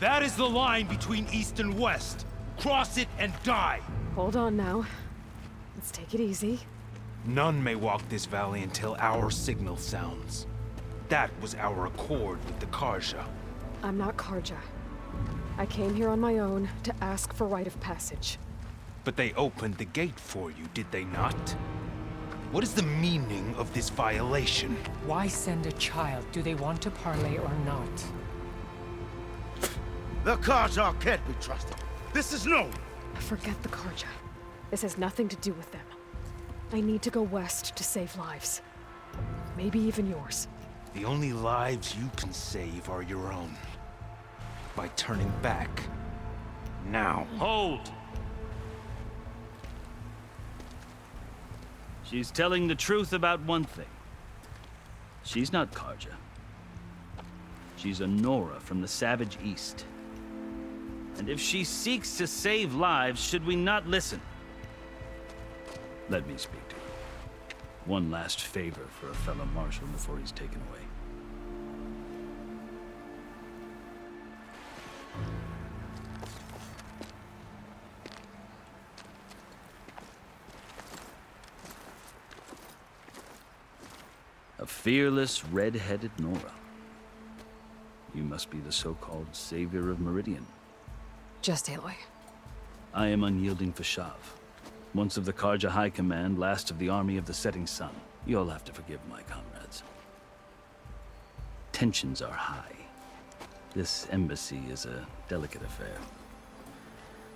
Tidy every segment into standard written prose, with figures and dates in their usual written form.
That is the line between East and West. Cross it and die. Hold on now. Let's take it easy. None may walk this valley until our signal sounds. That was our accord with the Karja. I'm not Karja. I came here on my own to ask for rite of passage. But they opened the gate for you, did they not? What is the meaning of this violation? Why send a child? Do they want to parley or not? The Karja can't be trusted. This is known. Forget the Karja. This has nothing to do with them. I need to go west to save lives. Maybe even yours. The only lives you can save are your own. By turning back. Now. Hold! She's telling the truth about one thing. She's not Karja. She's a Nora from the Savage East. And if she seeks to save lives, should we not listen? Let me speak to her. One last favor for a fellow marshal before he's taken away. A fearless, red-headed Nora. You must be the so-called savior of Meridian. Just Aloy. I am unyielding Fashav. Once of the Karja High Command, last of the army of the setting sun. You'll have to forgive my comrades. Tensions are high. This embassy is a delicate affair.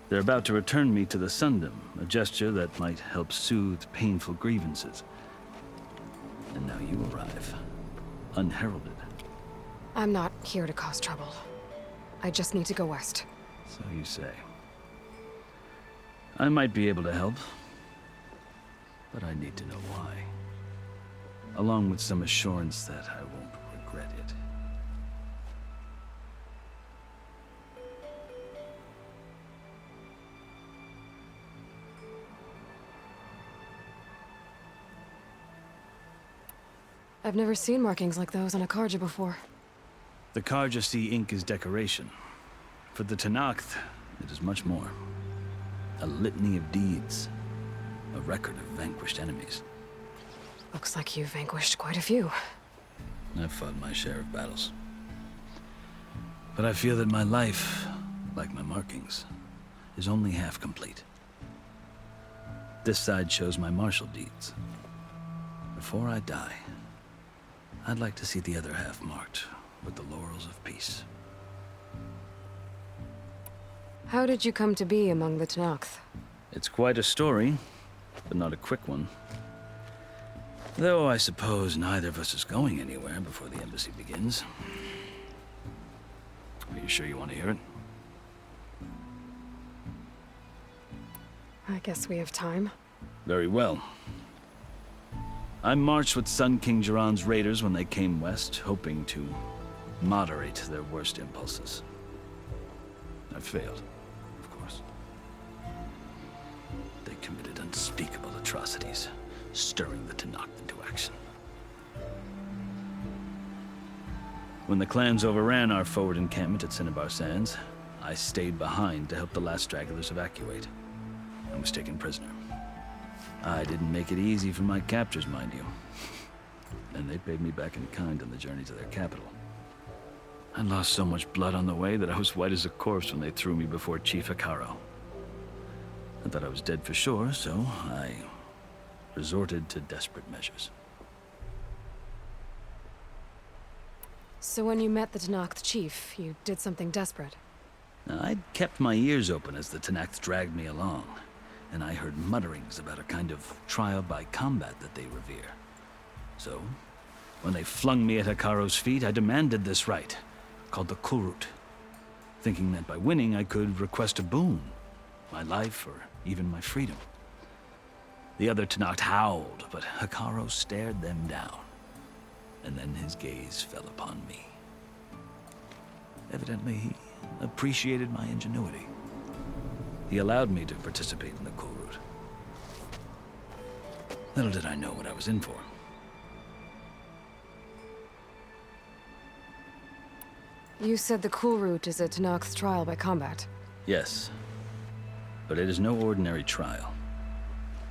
They're about to return me to the Sundom, a gesture that might help soothe painful grievances. And now you arrive, unheralded. I'm not here to cause trouble. I just need to go west. So you say. I might be able to help, but I need to know why. Along with some assurance that I won't regret it. I've never seen markings like those on a Karja before. The Karja see ink as decoration. For the Tenakth, it is much more. A litany of deeds. A record of vanquished enemies. Looks like you've vanquished quite a few. I've fought my share of battles. But I feel that my life, like my markings, is only half complete. This side shows my martial deeds. Before I die, I'd like to see the other half marked with the laurels of peace. How did you come to be among the Tenakth? It's quite a story, but not a quick one. Though I suppose neither of us is going anywhere before the embassy begins. Are you sure you want to hear it? I guess we have time. Very well. I marched with Sun King Jiran's raiders when they came west, hoping to moderate their worst impulses. I failed, of course. They committed unspeakable atrocities, stirring the Tenakth into action. When the clans overran our forward encampment at Cinnabar Sands, I stayed behind to help the last stragglers evacuate, and was taken prisoner. I didn't make it easy for my captors, mind you. And they paid me back in kind on the journey to their capital. I lost so much blood on the way that I was white as a corpse when they threw me before Chief Hekaro. I thought I was dead for sure, so I resorted to desperate measures. So when you met the Tenakth chief, you did something desperate? Now, I'd kept my ears open as the Tenakth dragged me along, and I heard mutterings about a kind of trial by combat that they revere. So, when they flung me at Hekaro's feet, I demanded this rite, called the Kulrut, thinking that by winning I could request a boon, my life or even my freedom. The other Tenakth howled, but Hekaro stared them down, and then his gaze fell upon me. Evidently, he appreciated my ingenuity. He allowed me to participate in the Kulrut. Little did I know what I was in for. You said the cool route is a Tenakth's trial by combat. Yes. But it is no ordinary trial.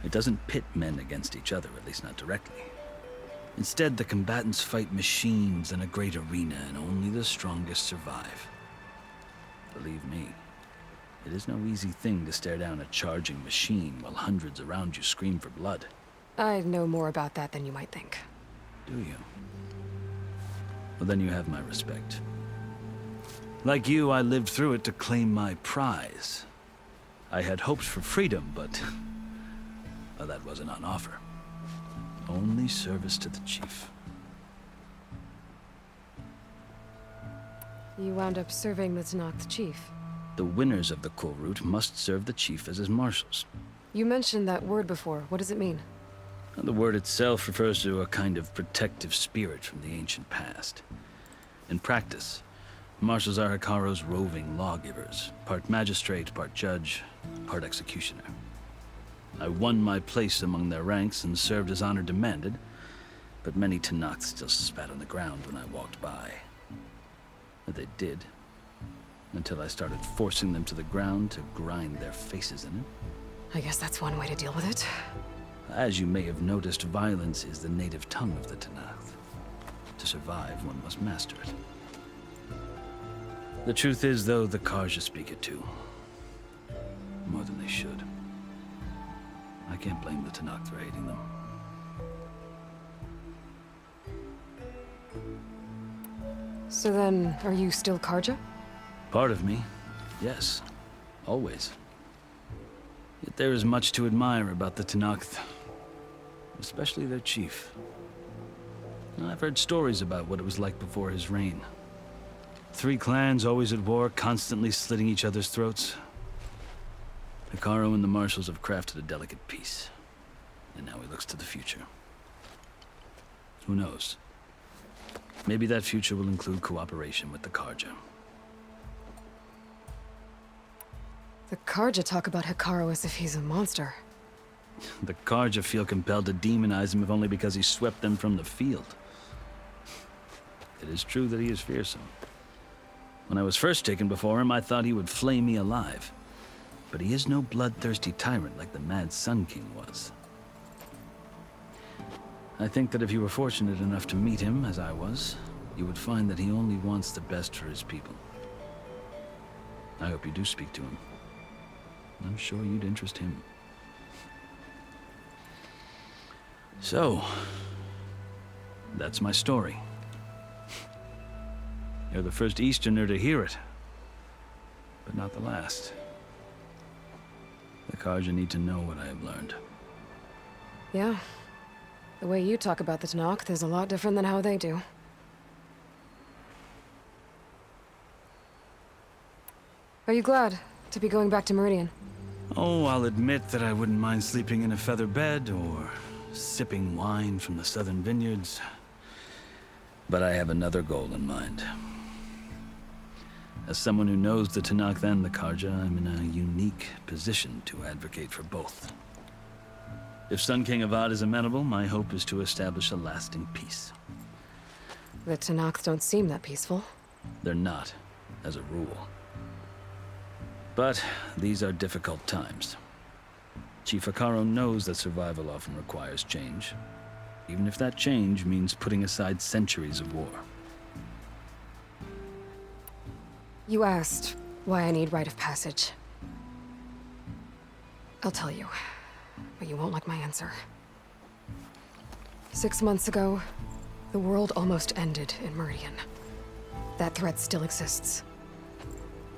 It doesn't pit men against each other, at least not directly. Instead, the combatants fight machines in a great arena, and only the strongest survive. Believe me, it is no easy thing to stare down a charging machine while hundreds around you scream for blood. I know more about that than you might think. Do you? Well, then you have my respect. Like you, I lived through it to claim my prize. I had hopes for freedom, but well, that wasn't on offer. Only service to the chief. You wound up serving the Tenakth chief. The winners of the cool route must serve the chief as his marshals. You mentioned that word before. What does it mean? The word itself refers to a kind of protective spirit from the ancient past. In practice, marshals are Hikaru's roving lawgivers, part magistrate, part judge, part executioner. I won my place among their ranks and served as honor demanded, but many Tenakths still spat on the ground when I walked by. They did, until I started forcing them to the ground to grind their faces in it. I guess that's one way to deal with it. As you may have noticed, violence is the native tongue of the Tenakth. To survive, one must master it. The truth is, though, the Karja speak it too. More than they should. I can't blame the Tenakth for hating them. So then, are you still Karja? Part of me, yes. Always. Yet there is much to admire about the Tenakth. Especially their chief. I've heard stories about what it was like before his reign. 3 clans always at war, constantly slitting each other's throats. Hikaru and the marshals have crafted a delicate peace. And now he looks to the future. Who knows? Maybe that future will include cooperation with the Karja. The Karja talk about Hikaru as if he's a monster. The Karja feel compelled to demonize him if only because he swept them from the field. It is true that he is fearsome. When I was first taken before him, I thought he would flay me alive. But he is no bloodthirsty tyrant like the Mad Sun King was. I think that if you were fortunate enough to meet him, as I was, you would find that he only wants the best for his people. I hope you do speak to him. I'm sure you'd interest him. So, that's my story. You're the first Easterner to hear it, but not the last. The Karja need to know what I have learned. Yeah. The way you talk about the Tenakth is a lot different than how they do. Are you glad to be going back to Meridian? Oh, I'll admit that I wouldn't mind sleeping in a feather bed or sipping wine from the southern vineyards. But I have another goal in mind. As someone who knows the Tenakth and the Karja, I'm in a unique position to advocate for both. If Sun King Avad is amenable, my hope is to establish a lasting peace. The Tenakth don't seem that peaceful. They're not, as a rule. But these are difficult times. Chief Hikaru knows that survival often requires change, even if that change means putting aside centuries of war. You asked why I need rite of passage. I'll tell you, but you won't like my answer. 6 months ago, the world almost ended in Meridian. That threat still exists.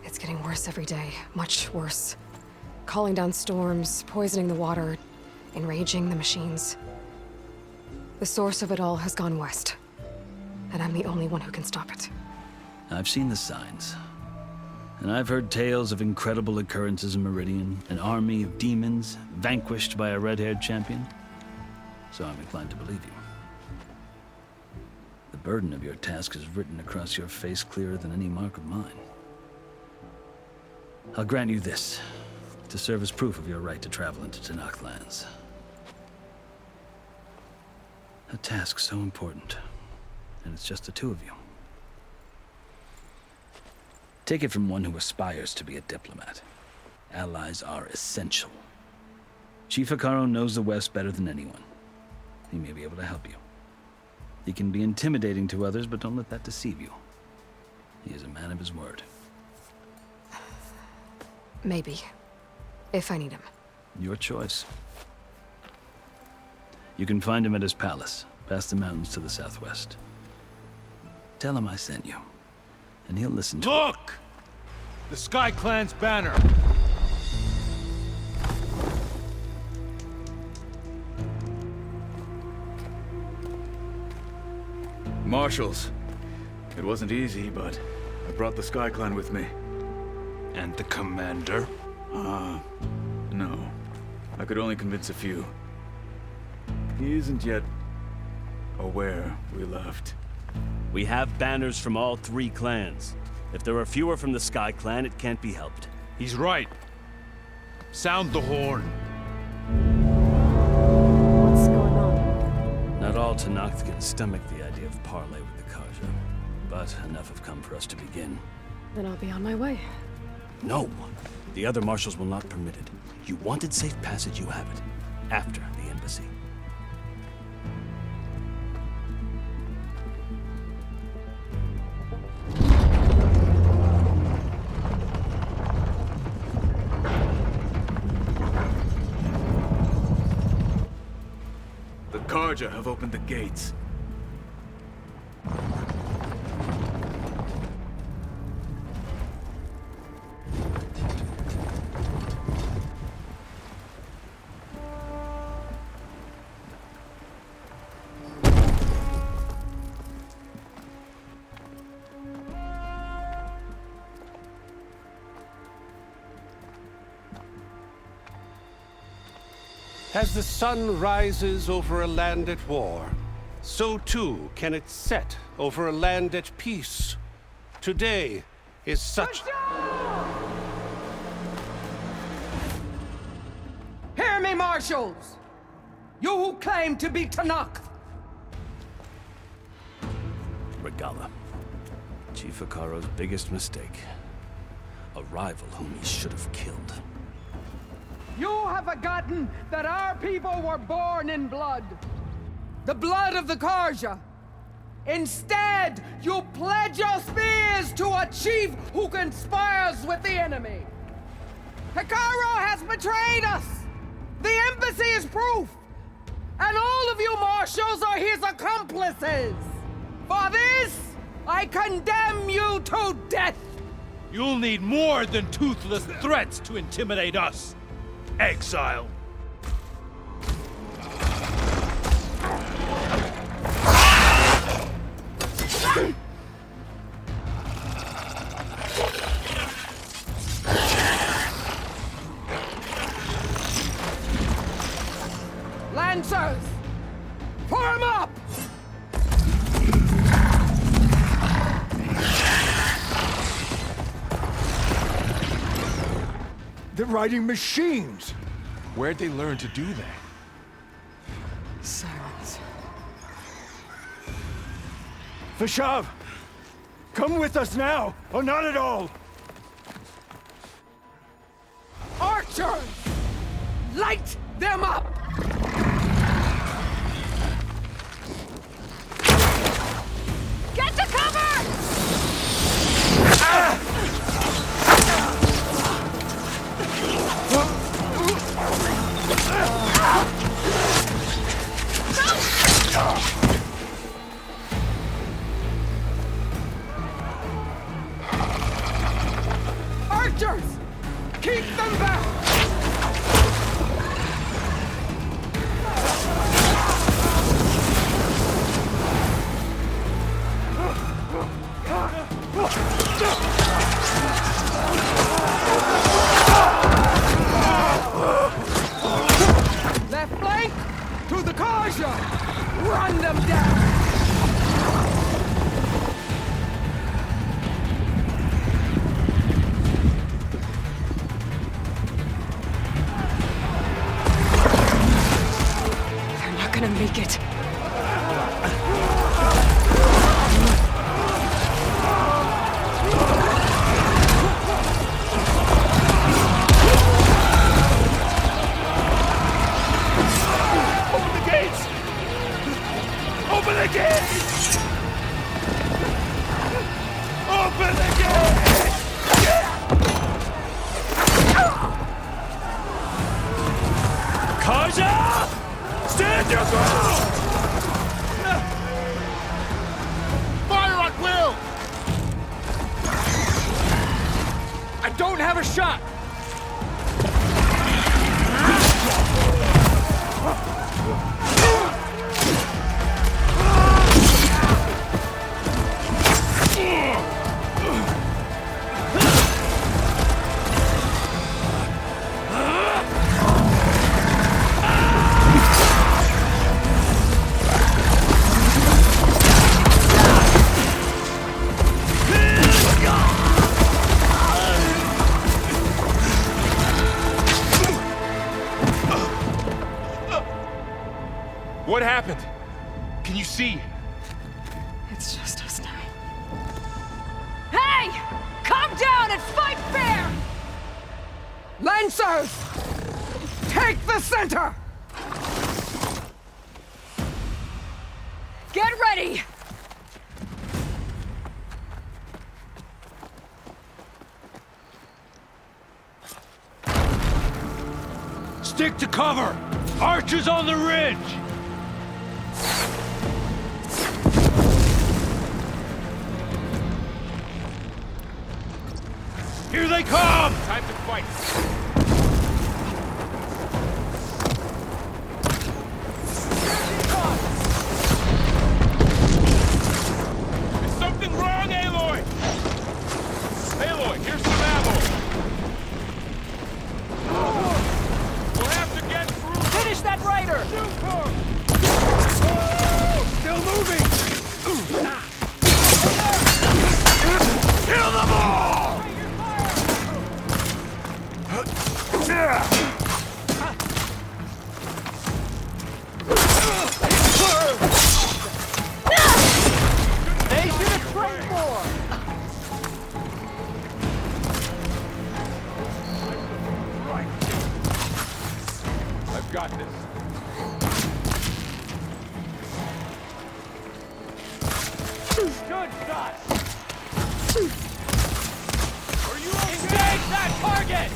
It's getting worse every day, much worse. Calling down storms, poisoning the water, enraging the machines. The source of it all has gone west, and I'm the only one who can stop it. I've seen the signs. And I've heard tales of incredible occurrences in Meridian, an army of demons vanquished by a red-haired champion. So I'm inclined to believe you. The burden of your task is written across your face clearer than any mark of mine. I'll grant you this, to serve as proof of your right to travel into Tenakth lands. A task so important, and it's just the 2 of you. Take it from one who aspires to be a diplomat. Allies are essential. Chief Hikaru knows the West better than anyone. He may be able to help you. He can be intimidating to others, but don't let that deceive you. He is a man of his word. Maybe. If I need him. Your choice. You can find him at his palace, past the mountains to the southwest. Tell him I sent you, and he'll listen to Look! The Sky Clan's banner! Marshals. It wasn't easy, but I brought the Sky Clan with me. And the commander? No. I could only convince a few. He isn't yet aware we left. We have banners from all 3 clans. If there are fewer from the Sky Clan, it can't be helped. He's right. Sound the horn. What's going on? Not all Tenakth can stomach the idea of parley with the Karja, but enough have come for us to begin. Then I'll be on my way. No! The other marshals will not permit it. You wanted safe passage, you have it. After the embassy. The Karja have opened the gates. As the sun rises over a land at war, so too can it set over a land at peace. Today is such... Hear me, marshals! You who claim to be Tenakth! Regala. Chief Hikaru's biggest mistake. A rival whom he should have killed. You have forgotten that our people were born in blood. The blood of the Karja. Instead, you pledge your spears to a chief who conspires with the enemy. Hikaru has betrayed us. The embassy is proof. And all of you marshals are his accomplices. For this, I condemn you to death. You'll need more than toothless threats to intimidate us. Exile. Lancers, form up! They're riding machines! Where'd they learn to do that? Sirens. Vashav! Come with us now, or not at all! Archers! Light them up! Get to cover! Archers! Keep them back! Left flank to the Karja! Run them down! They're not gonna make it. Fire at will! I don't have a shot! What happened? Can you see? It's just us now. Hey! Calm down and fight fair! Lancers! Take the center! Get ready! Stick to cover! Archers on the ridge! Here they come! Time to fight! Is something wrong, Aloy? Aloy, here's some ammo! We'll have to get through! Finish that rider! Still moving! Kill them all! They should have trained more! I've got this. Good shot! Are you okay? Engage that target!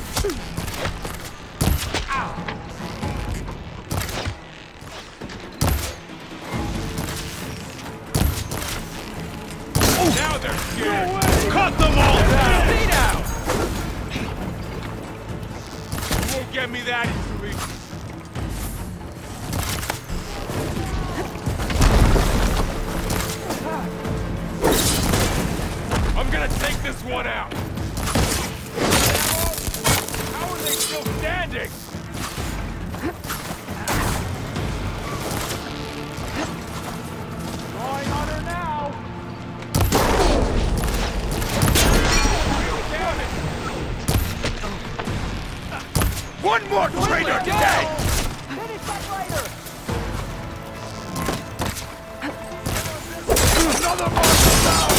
Now they're scared! No way. Cut them all down! See now! You won't get me that easily! I'm gonna take this one out! How are they still standing? Drawing on her now! Damn it! One more traitor today! Finish that rider! Another monster down!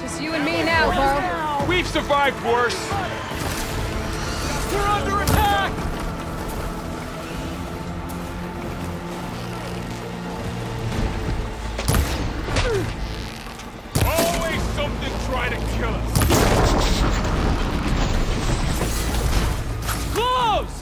Just you and me now, bro. We've survived worse! We're under attack! Always something trying to kill us! Close!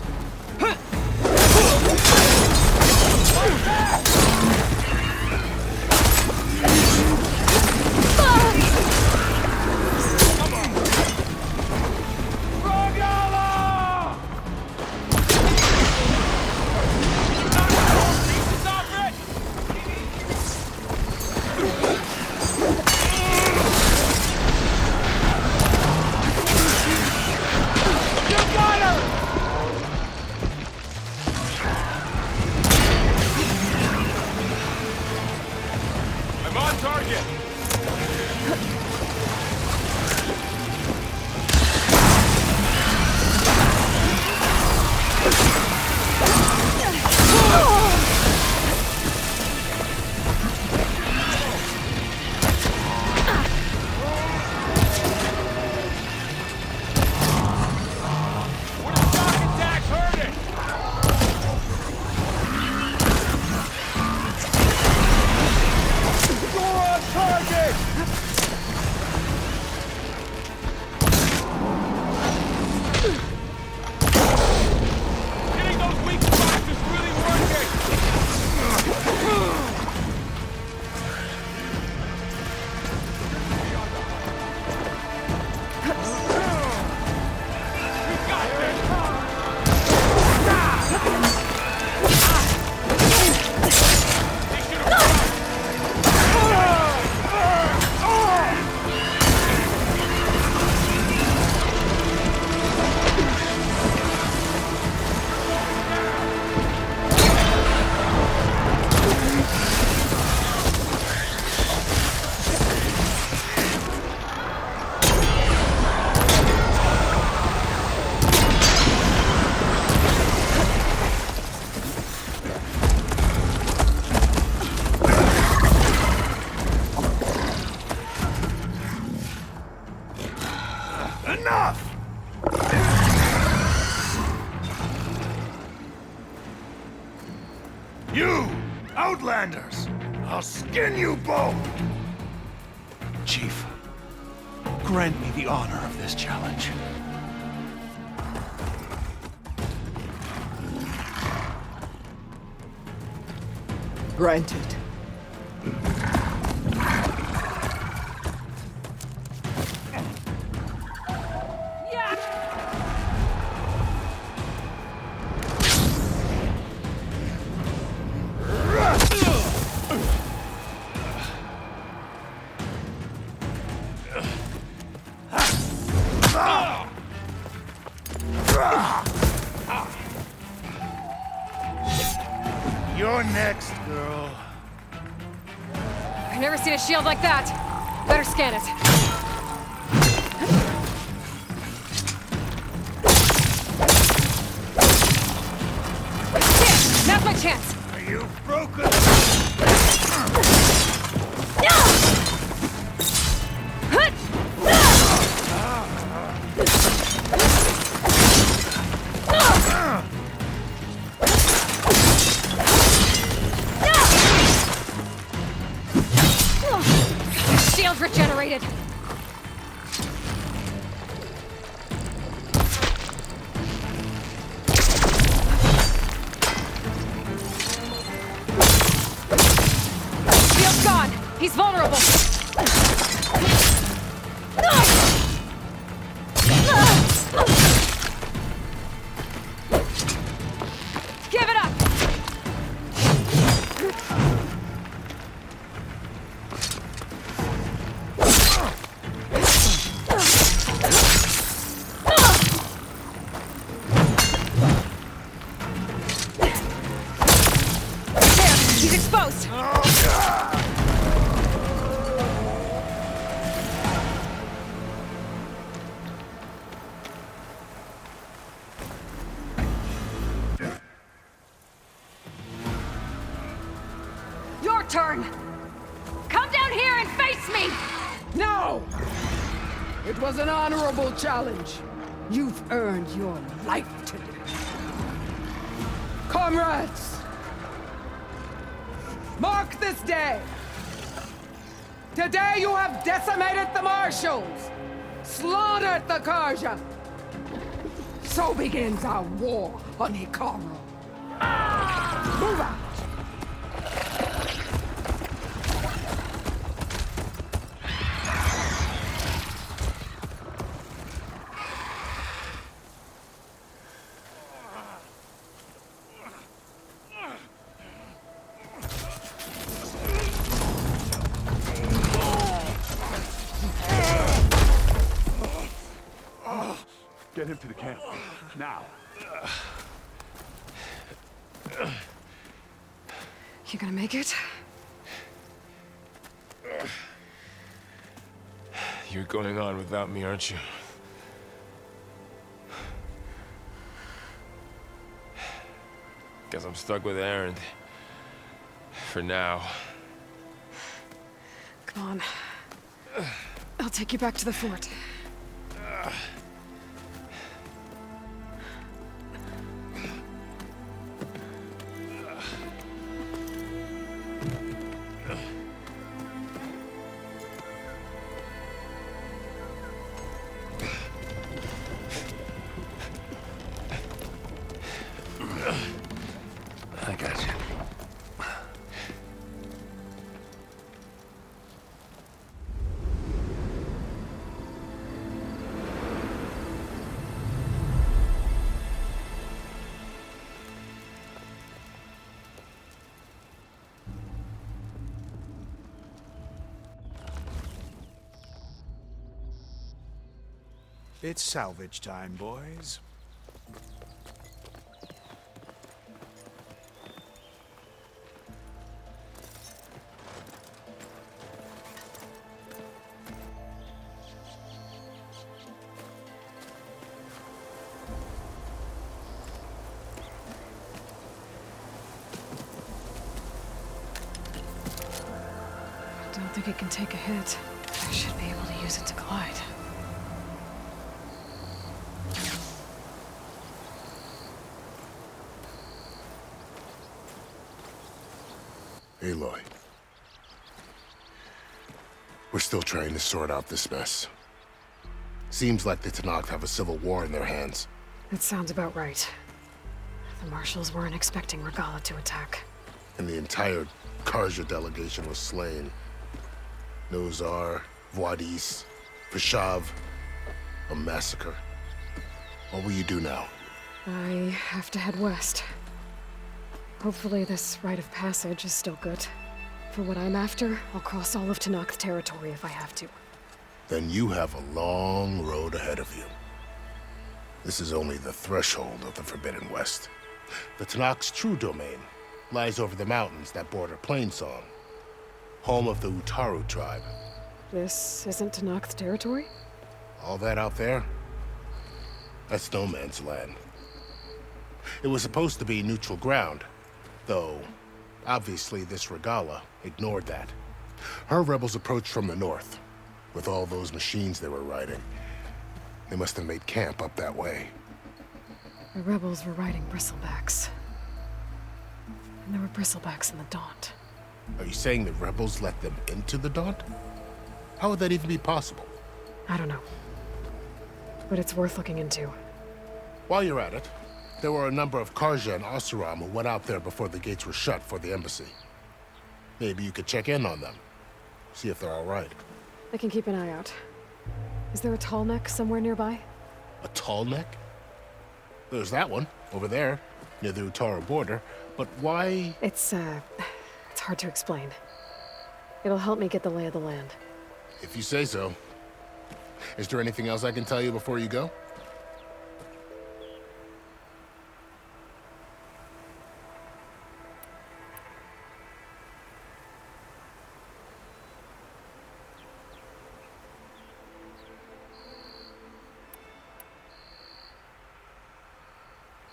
You! Outlanders! I'll skin you both! Chief, grant me the honor of this challenge. Granted. You're next, girl. I've never seen a shield like that. Better scan it. Shit! Now's my chance! Are you broken? Shield regenerated! Shield's gone! He's vulnerable! Give it up! There! He's exposed! Your turn! Come down here and face me! No! It was an honorable challenge. You've earned your life today. Comrades! Mark this day! Today you have decimated the Marshals! Slaughtered the Karja! So begins our war on Hikaru. Move out! Get him to the camp. Now. You gonna make it? You're going on without me, aren't you? Guess I'm stuck with Erend. For now. Come on. I'll take you back to the fort. I got you. It's salvage time, boys. I don't think it can take a hit. I should be able to use it to glide. Aloy. We're still trying to sort out this mess. Seems like the Tenakth have a civil war in their hands. That sounds about right. The Marshals weren't expecting Regala to attack. And the entire Karja delegation was slain. Nozar, Vuadis, Vishav. A massacre. What will you do now? I have to head west. Hopefully this rite of passage is still good. For what I'm after, I'll cross all of Tenakth territory if I have to. Then you have a long road ahead of you. This is only the threshold of the Forbidden West. The Tenakth's true domain lies over the mountains that border Plainsong, home of the Utaru tribe. This isn't Tenakth territory? All that out there? That's no man's land. It was supposed to be neutral ground, though obviously this Regala ignored that. Her rebels approached from the north, with all those machines they were riding. They must have made camp up that way. The rebels were riding bristlebacks. And there were bristlebacks in the Daunt. Are you saying the rebels let them into the Daunt? How would that even be possible? I don't know. But it's worth looking into. While you're at it, there were a number of Karja and Oseram who went out there before the gates were shut for the embassy. Maybe you could check in on them. See if they're all right. I can keep an eye out. Is there a tall neck somewhere nearby? A tall neck? There's that one, over there, near the Utaru border. But why? It's hard to explain. It'll help me get the lay of the land. If you say so. Is there anything else I can tell you before you go?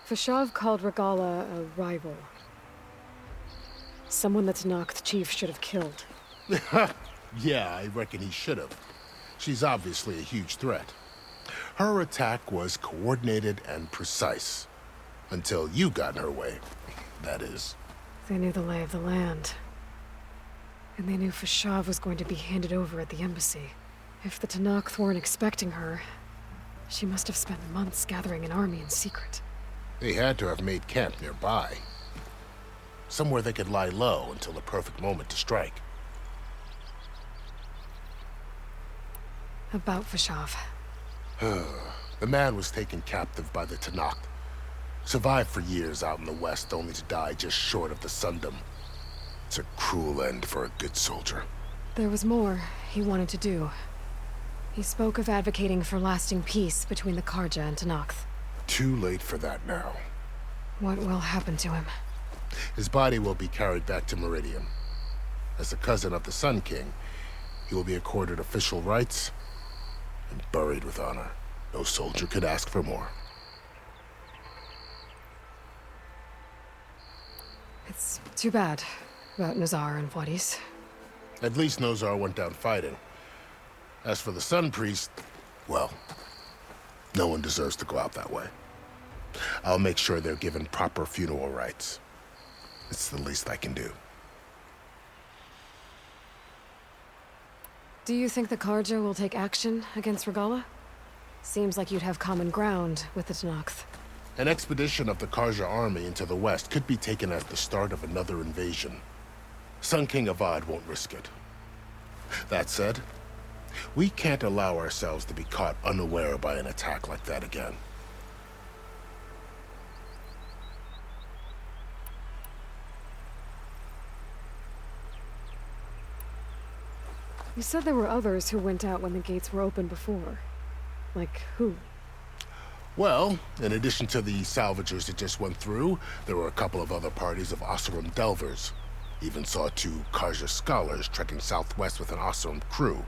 Vishav called Regala a rival. Someone that Tenakth chief should have killed. Yeah, I reckon he should have. She's obviously a huge threat. Her attack was coordinated and precise. Until you got in her way, that is. They knew the lay of the land. And they knew Vishav was going to be handed over at the embassy. If the Tenakth weren't expecting her, she must have spent months gathering an army in secret. They had to have made camp nearby. Somewhere they could lie low until the perfect moment to strike. About Vishav. The man was taken captive by the Tenakth. Survived for years out in the west, only to die just short of the Sundom. It's a cruel end for a good soldier. There was more he wanted to do. He spoke of advocating for lasting peace between the Karja and Tenakth. Too late for that now. What will happen to him? His body will be carried back to Meridian. As a cousin of the Sun King, he will be accorded official rights and buried with honor. No soldier could ask for more. It's too bad about Nozar and Vuadis. At least Nozar went down fighting. As for the Sun Priest, well, no one deserves to go out that way. I'll make sure they're given proper funeral rites. It's the least I can do. Do you think the Karja will take action against Regala? Seems like you'd have common ground with the Tenakth. An expedition of the Karja army into the west could be taken as the start of another invasion. Sun King Avad won't risk it. That said, we can't allow ourselves to be caught unaware by an attack like that again. You said there were others who went out when the gates were open before. Like who? Well, in addition to the salvagers that just went through, there were a couple of other parties of Oseram delvers. Even saw 2 Karja scholars trekking southwest with an Oseram crew.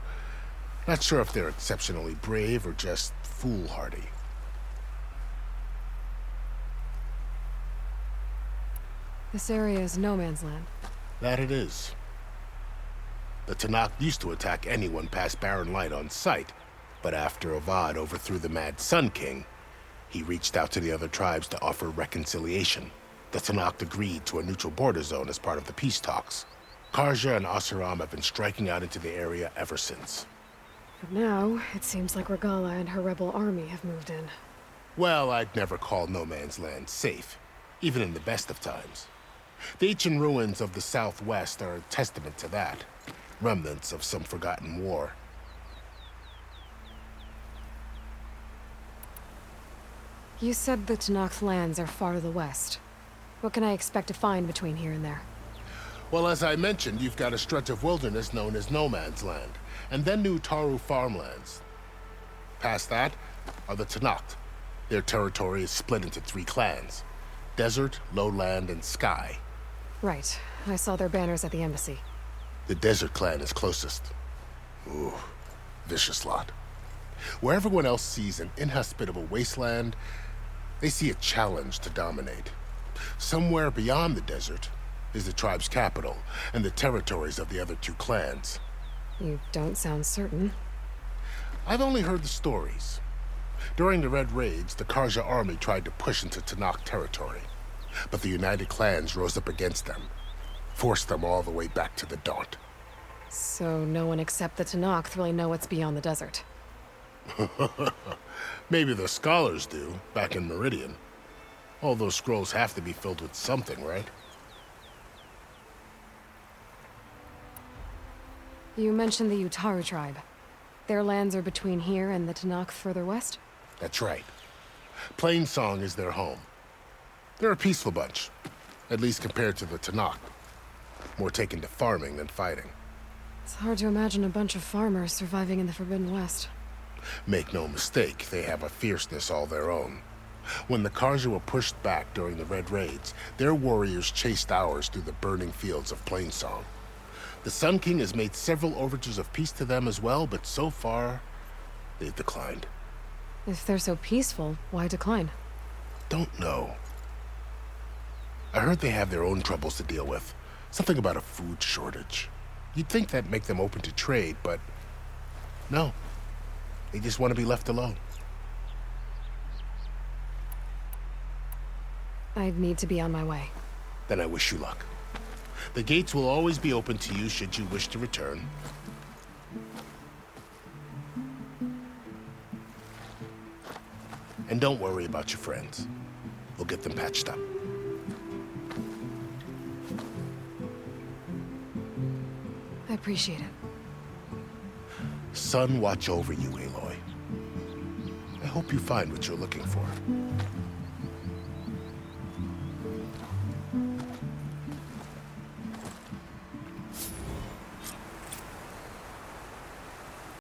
Not sure if they're exceptionally brave or just foolhardy. This area is no man's land. That it is. The Tenakth used to attack anyone past Barren Light on sight, but after Avad overthrew the Mad Sun King, he reached out to the other tribes to offer reconciliation. The Tenakth agreed to a neutral border zone as part of the peace talks. Karja and Oseram have been striking out into the area ever since. But now, it seems like Regala and her rebel army have moved in. Well, I'd never call No Man's Land safe, even in the best of times. The ancient ruins of the Southwest are a testament to that. Remnants of some forgotten war. You said the Tenakth lands are far to the west. What can I expect to find between here and there? Well, as I mentioned, you've got a stretch of wilderness known as No Man's Land, and then new Taru farmlands. Past that are the Tenakth. Their territory is split into 3 clans: Desert, Lowland, and Sky. Right. I saw their banners at the embassy. The Desert clan is closest. Ooh, vicious lot. Where everyone else sees an inhospitable wasteland, they see a challenge to dominate. Somewhere beyond the desert is the tribe's capital and the territories of the other 2 clans. You don't sound certain. I've only heard the stories. During the Red Raids, the Karja army tried to push into Tenakth territory, but the United Clans rose up against them, forced them all the way back to the Daunt. So no one except the Tenakth really know what's beyond the desert. Maybe the scholars do, back in Meridian. All those scrolls have to be filled with something, right? You mentioned the Utaru tribe. Their lands are between here and the Tenakth further west? That's right. Plainsong is their home. They're a peaceful bunch, at least compared to the Tenakth. More taken to farming than fighting. It's hard to imagine a bunch of farmers surviving in the Forbidden West. Make no mistake, they have a fierceness all their own. When the Karja were pushed back during the Red Raids, their warriors chased ours through the burning fields of Plainsong. The Sun King has made several overtures of peace to them as well, but so far, they've declined. If they're so peaceful, why decline? Don't know. I heard they have their own troubles to deal with. Something about a food shortage. You'd think that'd make them open to trade, but no. They just want to be left alone. I'd need to be on my way. Then I wish you luck. The gates will always be open to you should you wish to return. And don't worry about your friends. We'll get them patched up. I appreciate it. Sun watch over you, Aloy. I hope you find what you're looking for.